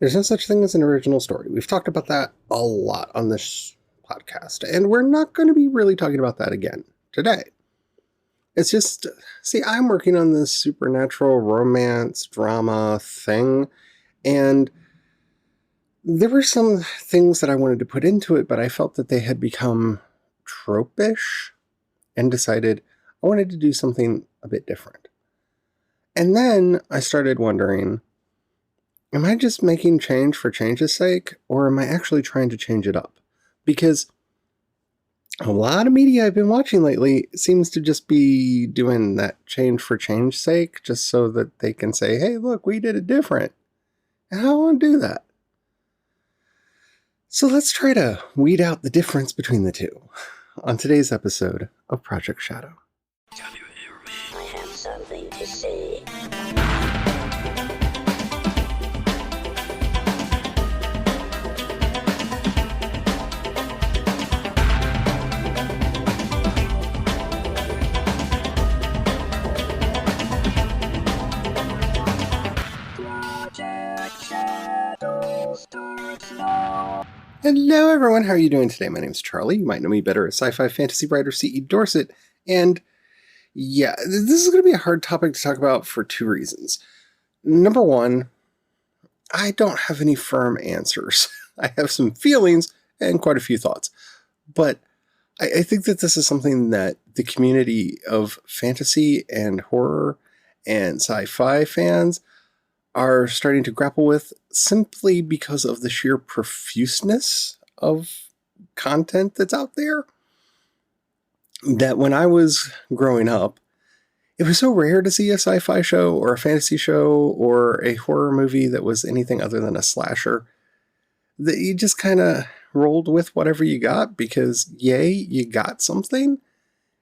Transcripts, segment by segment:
There's no such thing as an original story. We've talked about that a lot on this podcast, and we're not going to be really talking about that again today. It's just, see, I'm working on this supernatural romance drama thing, and there were some things that I wanted to put into it, but I felt that they had become tropish and decided I wanted to do something a bit different. And then I started wondering, am I just making change for change's sake, or am I actually trying to change it up? Because a lot of media I've been watching lately seems to just be doing that change for change's sake, just so that they can say, hey, look, we did it different. And I don't want to do that. So let's try to weed out the difference between the two on today's episode of Project Shadow. I have something to say. Project Shadow starts now. Hello everyone, how are you doing today? My name is Charlie. You might know me better as sci-fi fantasy writer C.E. Dorset. And yeah, this is going to be a hard topic to talk about for two reasons. Number one, I don't have any firm answers. I have some feelings and quite a few thoughts. But I think that this is something that the community of fantasy and horror and sci-fi fans are starting to grapple with simply because of the sheer profuseness of content that's out there. That when I was growing up, it was so rare to see a sci-fi show or a fantasy show or a horror movie that was anything other than a slasher, that you just kind of rolled with whatever you got because, yay, you got something.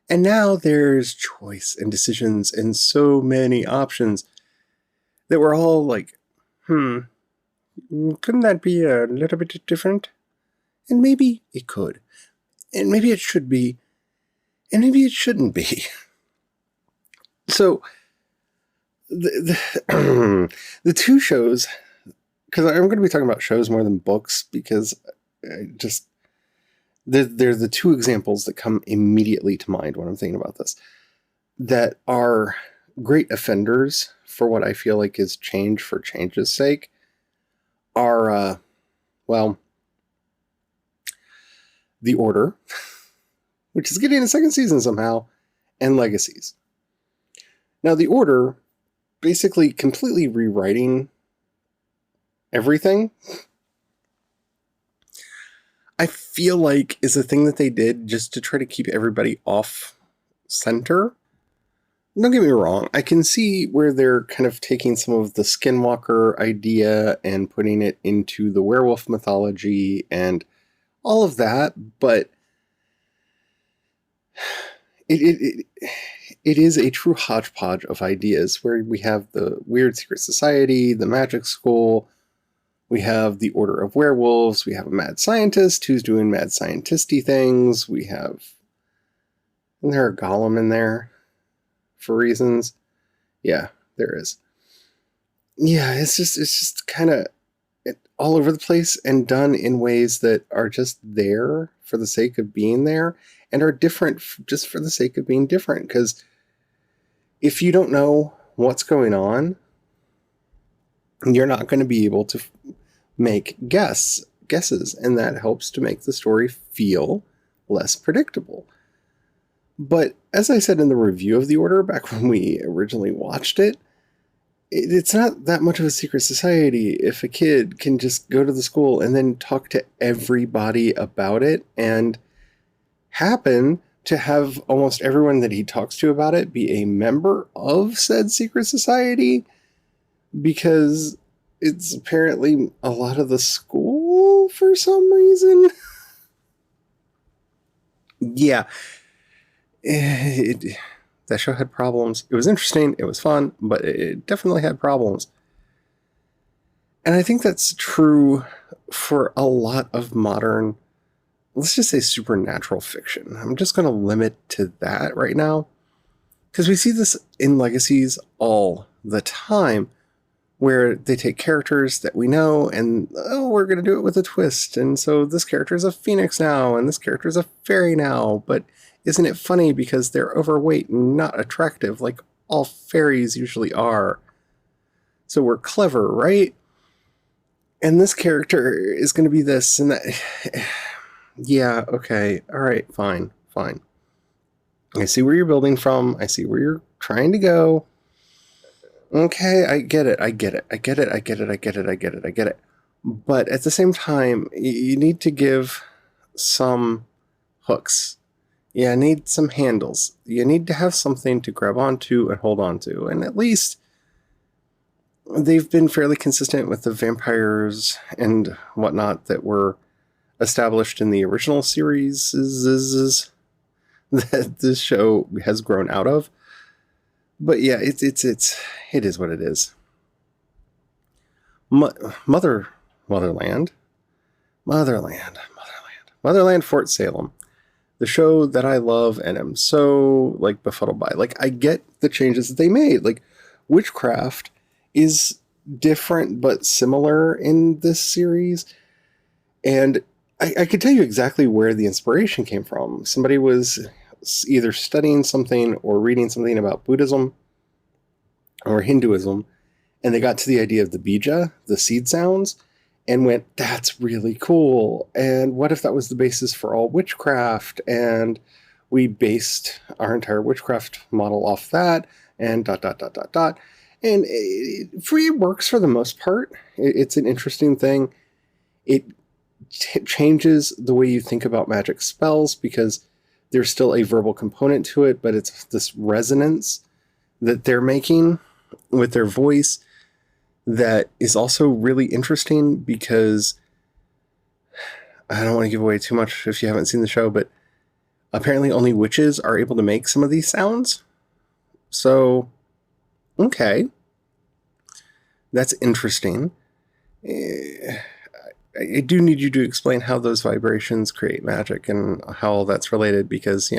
And now there's choice and decisions and so many options that we're all like, couldn't that be a little bit different? And maybe it could. And maybe it should be. And maybe it shouldn't be. So, the two shows, because I'm going to be talking about shows more than books, because they're the two examples that come immediately to mind when I'm thinking about this, that are great offenders for what I feel like is change for change's sake, are, The Order, which is getting a second season somehow, and Legacies. Now, The Order, basically completely rewriting everything, I feel like is a thing that they did just to try to keep everybody off center. Don't get me wrong, I can see where they're kind of taking some of the Skinwalker idea and putting it into the werewolf mythology and all of that, but it is a true hodgepodge of ideas where we have the Weird Secret Society, the Magic School, we have the Order of Werewolves, we have a mad scientist who's doing mad scientisty things, isn't there a golem in there? For reasons. Yeah, there is. Yeah, it's just kind of all over the place and done in ways that are just there for the sake of being there and are different just for the sake of being different. Because if you don't know what's going on, you're not going to be able to make guesses, and that helps to make the story feel less predictable. But as I said in the review of The Order back when we originally watched it, it's not that much of a secret society if a kid can just go to the school and then talk to everybody about it and happen to have almost everyone that he talks to about it be a member of said secret society, because it's apparently a lot of the school for some reason. Yeah. That show had problems. It was interesting, it was fun, but it definitely had problems. And I think that's true for a lot of modern, let's just say supernatural fiction. I'm just going to limit to that right now, because we see this in Legacies all the time, where they take characters that we know and, oh, we're going to do it with a twist. And so this character is a phoenix now, and this character is a fairy now. But isn't it funny because they're overweight and not attractive like all fairies usually are? So we're clever, right? And this character is going to be this and that. Yeah, okay. All right, fine. I see where you're building from. I see where you're trying to go. Okay, I get it. But at the same time, you need to give some hooks. You need some handles. You need to have something to grab onto and hold onto. And at least they've been fairly consistent with the vampires and whatnot that were established in the original series that this show has grown out of. But yeah, it is what it is. Motherland, Fort Salem, the show that I love and am so befuddled by. I get the changes that they made. Witchcraft is different but similar in this series, and I could tell you exactly where the inspiration came from. Somebody was either studying something or reading something about Buddhism or Hinduism, and they got to the idea of the bija, the seed sounds, and went, that's really cool. And what if that was the basis for all witchcraft? And we based our entire witchcraft model off that, and ... And it works for the most part. It's an interesting thing. It changes the way you think about magic spells because there's still a verbal component to it, but it's this resonance that they're making with their voice that is also really interesting because I don't want to give away too much if you haven't seen the show, but apparently only witches are able to make some of these sounds. So, okay. That's interesting. I do need you to explain how those vibrations create magic and how all that's related because,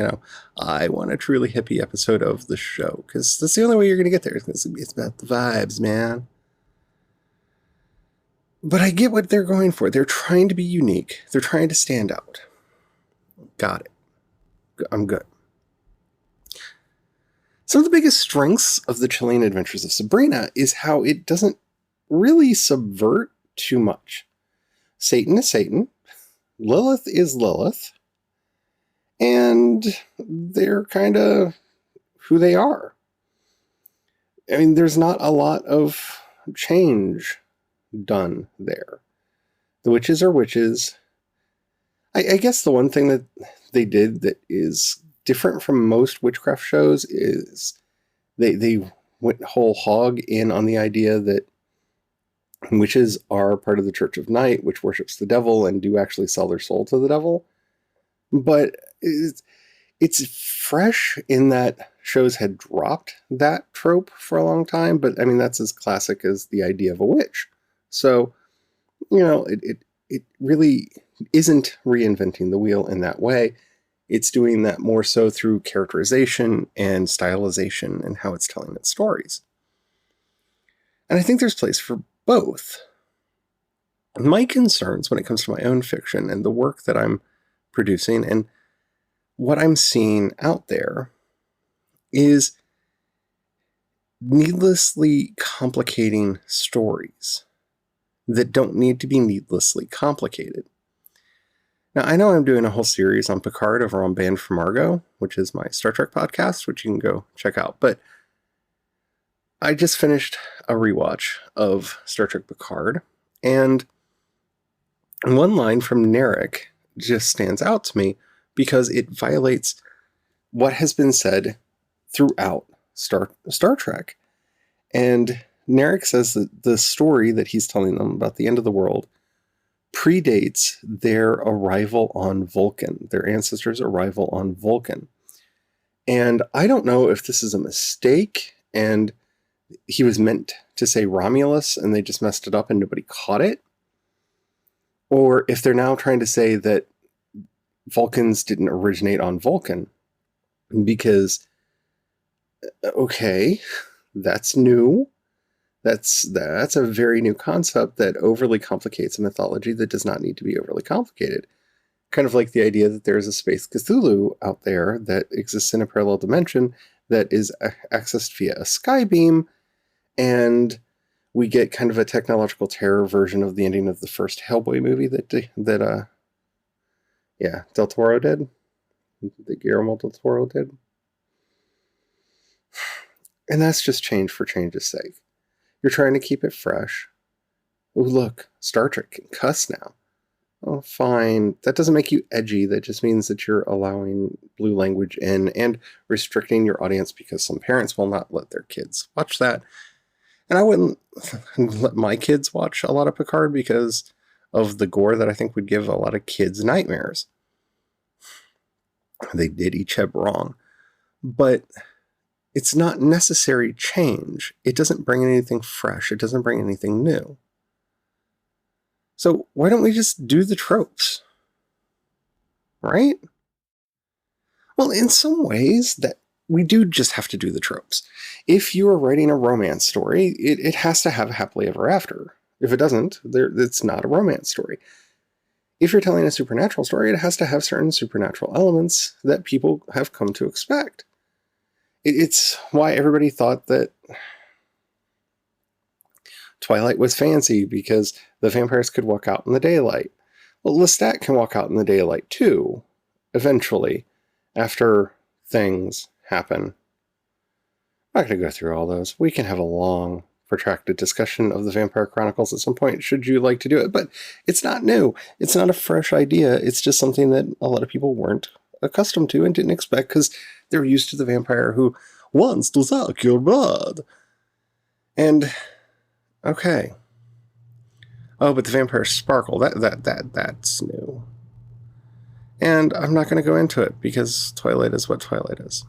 I want a truly hippie episode of the show because that's the only way you're going to get there. It's about the vibes, man. But I get what they're going for. They're trying to be unique. They're trying to stand out. Got it. I'm good. Some of the biggest strengths of the Chilling Adventures of Sabrina is how it doesn't really subvert too much. Satan is Satan, Lilith is Lilith, and they're kind of who they are. I mean, there's not a lot of change done there. The witches are witches. I guess the one thing that they did that is different from most witchcraft shows is they went whole hog in on the idea that witches are part of the Church of Night, which worships the devil and do actually sell their soul to the devil. But it's fresh in that shows had dropped that trope for a long time. But I mean, that's as classic as the idea of a witch. So, it really isn't reinventing the wheel in that way. It's doing that more so through characterization and stylization and how it's telling its stories. And I think there's place for both. My concerns when it comes to my own fiction and the work that I'm producing and what I'm seeing out there is needlessly complicating stories that don't need to be needlessly complicated. Now, I know I'm doing a whole series on Picard over on Band from Margot, which is my Star Trek podcast, which you can go check out, but I just finished a rewatch of Star Trek Picard, and one line from Narek just stands out to me because it violates what has been said throughout Star Trek. And Narek says that the story that he's telling them about the end of the world predates their arrival on Vulcan, their ancestors' arrival on Vulcan. And I don't know if this is a mistake and he was meant to say Romulus and they just messed it up and nobody caught it, or if they're now trying to say that Vulcans didn't originate on Vulcan because, okay, that's new. That's a very new concept that overly complicates a mythology that does not need to be overly complicated. Kind of like the idea that there is a space Cthulhu out there that exists in a parallel dimension that is accessed via a sky beam, and we get kind of a technological terror version of the ending of the first Hellboy movie that Del Toro did, that Guillermo del Toro did. And that's just change for change's sake. You're trying to keep it fresh. Oh, look, Star Trek can cuss now. Oh, fine. That doesn't make you edgy. That just means that you're allowing blue language in and restricting your audience because some parents will not let their kids watch that. And I wouldn't let my kids watch a lot of Picard because of the gore that I think would give a lot of kids nightmares. They did each have wrong. But it's not necessary change. It doesn't bring anything fresh. It doesn't bring anything new. So why don't we just do the tropes? Right? Well, in some ways, that we do just have to do the tropes. If you are writing a romance story, it has to have a happily ever after. If it doesn't, it's not a romance story. If you're telling a supernatural story, it has to have certain supernatural elements that people have come to expect. It's why everybody thought that Twilight was fancy, because the vampires could walk out in the daylight. Well, Lestat can walk out in the daylight too, eventually, after things happen. I'm not going to go through all those. We can have a long, protracted discussion of the Vampire Chronicles at some point, should you like to do it. But it's not new. It's not a fresh idea. It's just something that a lot of people weren't accustomed to and didn't expect, because they're used to the vampire who wants to suck your blood. And okay. Oh, but the vampires sparkle. That's new. And I'm not going to go into it because Twilight is what Twilight is.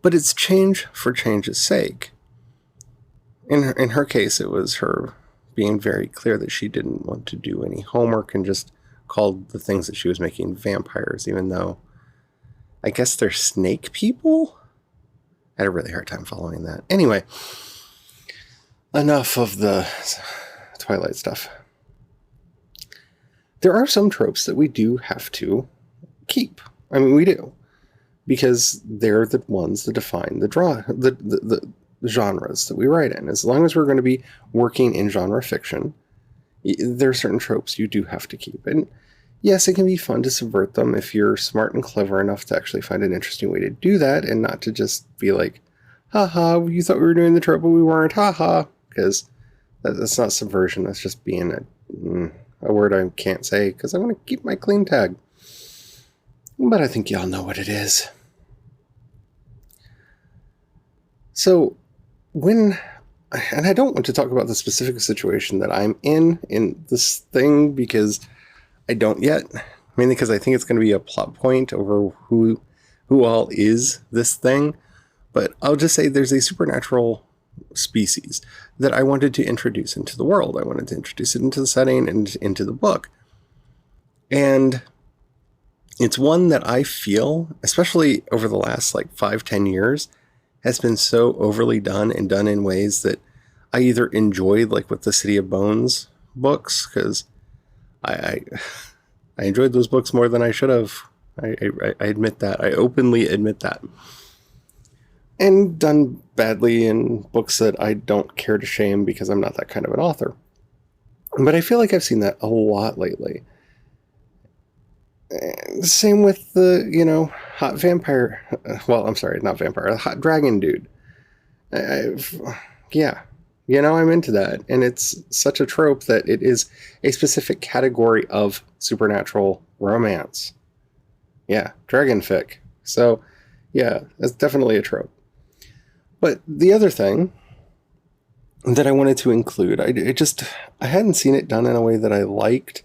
But it's change for change's sake. In her case, it was her being very clear that she didn't want to do any homework and just called the things that she was making vampires, even though I guess they're snake people? I had a really hard time following that. Anyway, enough of the Twilight stuff. There are some tropes that we do have to keep. I mean, we do. Because they're the ones that define the genres that we write in. As long as we're going to be working in genre fiction, there are certain tropes you do have to keep. And yes, it can be fun to subvert them if you're smart and clever enough to actually find an interesting way to do that, and not to just be like, haha, you thought we were doing the trope, but we weren't, haha. Because that's not subversion, that's just being a word I can't say because I want to keep my clean tag. But I think y'all know what it is. So, and I don't want to talk about the specific situation that I'm in this thing, because I don't yet. Mainly because I think it's going to be a plot point over who all is this thing. But I'll just say there's a supernatural species that I wanted to introduce into the world. I wanted to introduce it into the setting and into the book. And it's one that I feel, especially over the last 5-10 years, has been so overly done and done in ways that I either enjoyed, like with the City of Bones books, because I enjoyed those books more than I should have. I admit that. I openly admit that. And done badly in books that I don't care to shame because I'm not that kind of an author. But I feel like I've seen that a lot lately. Same with the, hot vampire. Well, I'm sorry, not vampire. The hot dragon dude. Yeah. I'm into that. And it's such a trope that it is a specific category of supernatural romance. Yeah, dragon fic. So, yeah, that's definitely a trope. But the other thing that I wanted to include, I hadn't seen it done in a way that I liked,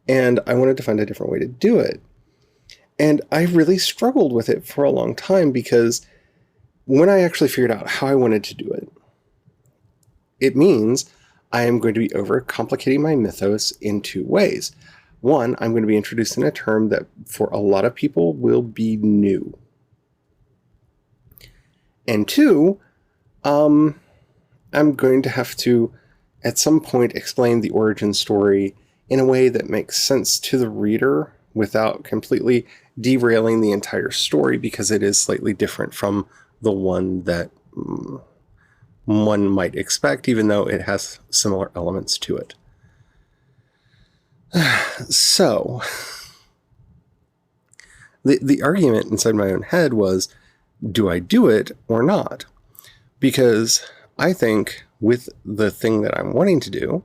and I wanted to find a different way to do it. And I really struggled with it for a long time, because when I actually figured out how I wanted to do it, it means I am going to be overcomplicating my mythos in two ways. One, I'm going to be introducing a term that for a lot of people will be new. And two, I'm going to have to, at some point, explain the origin story in a way that makes sense to the reader without completely derailing the entire story, because it is slightly different from the one that one might expect, even though it has similar elements to it. So, the argument inside my own head was, do I do it or not? Because I think with the thing that I'm wanting to do,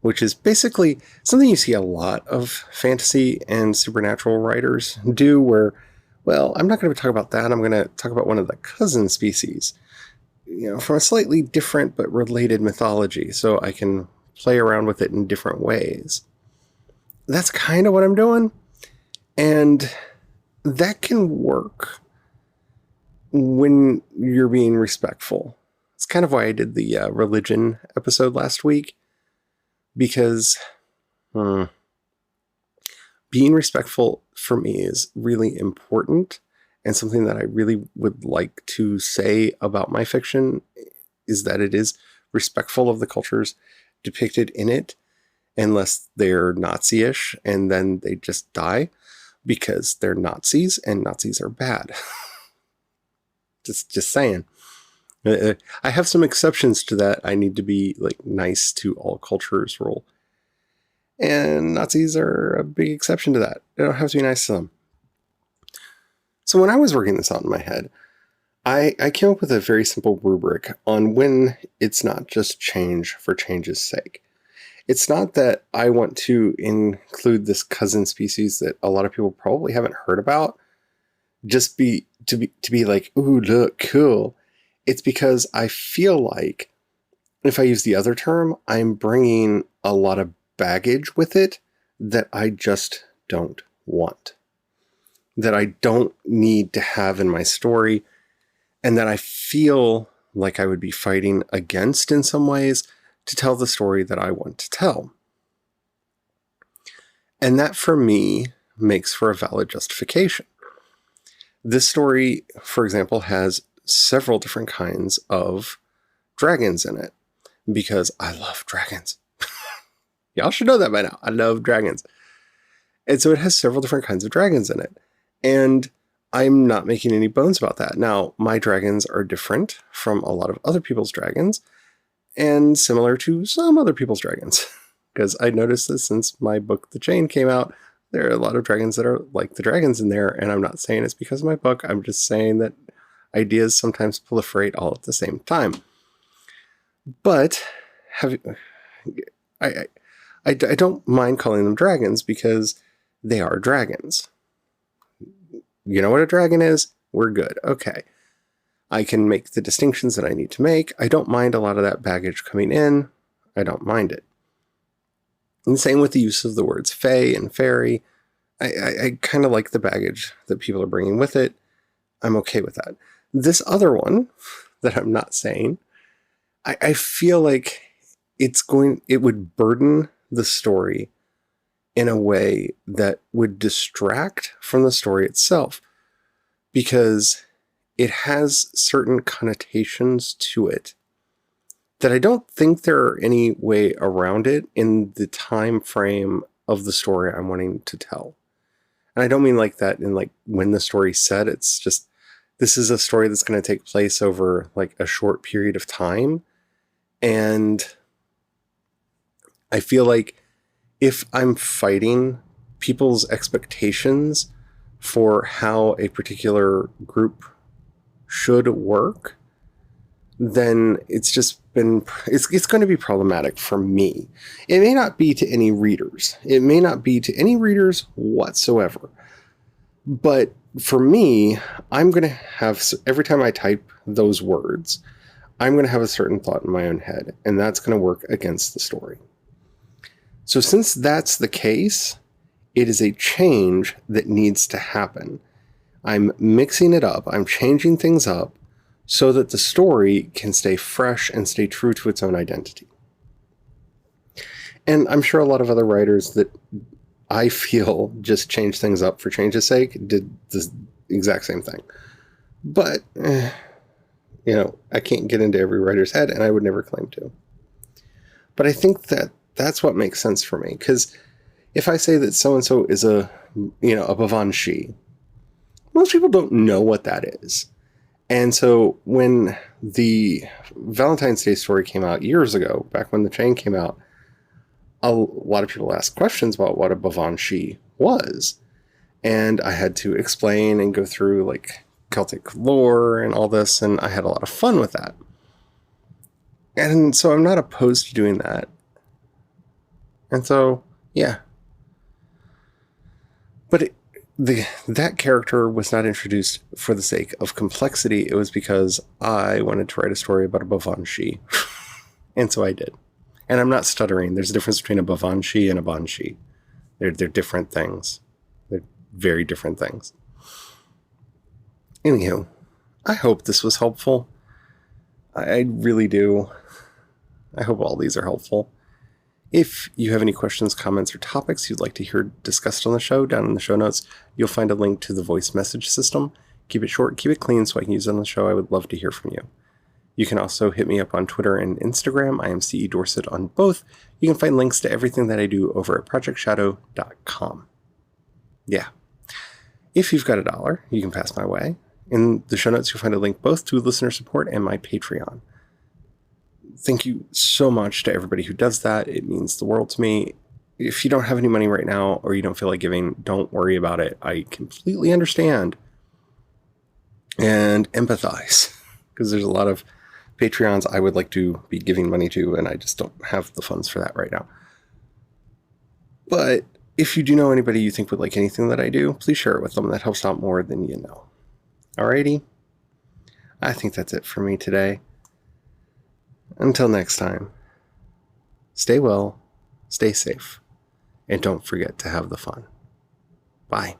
which is basically something you see a lot of fantasy and supernatural writers do, where, well, I'm not going to talk about that. I'm going to talk about one of the cousin species, from a slightly different but related mythology, so I can play around with it in different ways. That's kind of what I'm doing. And that can work when you're being respectful. It's kind of why I did the religion episode last week, because being respectful for me is really important, and something that I really would like to say about my fiction is that it is respectful of the cultures depicted in it, unless they're Nazi-ish and then they just die because they're Nazis and Nazis are bad. just saying. I have some exceptions to that. I need to be nice to all cultures rule. And Nazis are a big exception to that. I don't have to be nice to them. So when I was working this out in my head, I came up with a very simple rubric on when it's not just change for change's sake. It's not that I want to include this cousin species that a lot of people probably haven't heard about, just to be like, ooh, look, cool. It's because I feel like if I use the other term, I'm bringing a lot of baggage with it that I just don't want, that I don't need to have in my story, and that I feel like I would be fighting against in some ways to tell the story that I want to tell. And that, for me, makes for a valid justification. This story, for example, has several different kinds of dragons in it, because I love dragons. Y'all should know that by now. I love dragons. And so it has several different kinds of dragons in it. And I'm not making any bones about that. Now, my dragons are different from a lot of other people's dragons, and similar to some other people's dragons. Because I noticed this since my book, The Chain, came out. There are a lot of dragons that are like the dragons in there, and I'm not saying it's because of my book. I'm just saying that ideas sometimes proliferate all at the same time. But I don't mind calling them dragons, because they are dragons. You know what a dragon is? We're good. Okay. I can make the distinctions that I need to make. I don't mind a lot of that baggage coming in. I don't mind it. And same with the use of the words fae and fairy. I kind of like the baggage that people are bringing with it. I'm okay with that. This other one that I'm not saying, I feel like it would burden the story in a way that would distract from the story itself, because it has certain connotations to it that I don't think there are any way around it in the time frame of the story I'm wanting to tell. And I don't mean like that in when the story's set. It's just, this is a story that's going to take place over a short period of time. And I feel like if I'm fighting people's expectations for how a particular group should work, then it's going to be problematic for me. It may not be to any readers. It may not be to any readers whatsoever. But for me, I'm going to have, every time I type those words, I'm going to have a certain thought in my own head, and that's going to work against the story. So since that's the case, it is a change that needs to happen. I'm mixing it up. I'm changing things up so that the story can stay fresh and stay true to its own identity. And I'm sure a lot of other writers that I feel just change things up for change's sake did the exact same thing. But, I can't get into every writer's head, and I would never claim to. But I think that that's what makes sense for me, because if I say that so-and-so is a Bavanshi, most people don't know what that is. And so when the Valentine's Day story came out years ago, back when the chain came out, a lot of people asked questions about what a Bavanshi was. And I had to explain and go through like Celtic lore and all this, and I had a lot of fun with that. And so I'm not opposed to doing that. And so, yeah. But that character was not introduced for the sake of complexity. It was because I wanted to write a story about a Bavanshi. And so I did. And I'm not stuttering. There's a difference between a Bavanshi and a Banshee. They're different things. They're very different things. Anywho, I hope this was helpful. I really do. I hope all these are helpful. If you have any questions, comments, or topics you'd like to hear discussed on the show, down in the show notes, you'll find a link to the voice message system. Keep it short, keep it clean so I can use it on the show. I would love to hear from you. You can also hit me up on Twitter and Instagram. I am CE Dorset on both. You can find links to everything that I do over at projectshadow.com. Yeah. If you've got $1, you can pass my way. In the show notes, you'll find a link both to listener support and my Patreon. Thank you so much to everybody who does that. It means the world to me. If you don't have any money right now or you don't feel like giving, don't worry about it. I completely understand and empathize, because there's a lot of Patreons I would like to be giving money to, and I just don't have the funds for that right now. But if you do know anybody you think would like anything that I do, please share it with them. That helps out more than you know. Alrighty. I think that's it for me today. Until next time, stay well, stay safe, and don't forget to have the fun. Bye.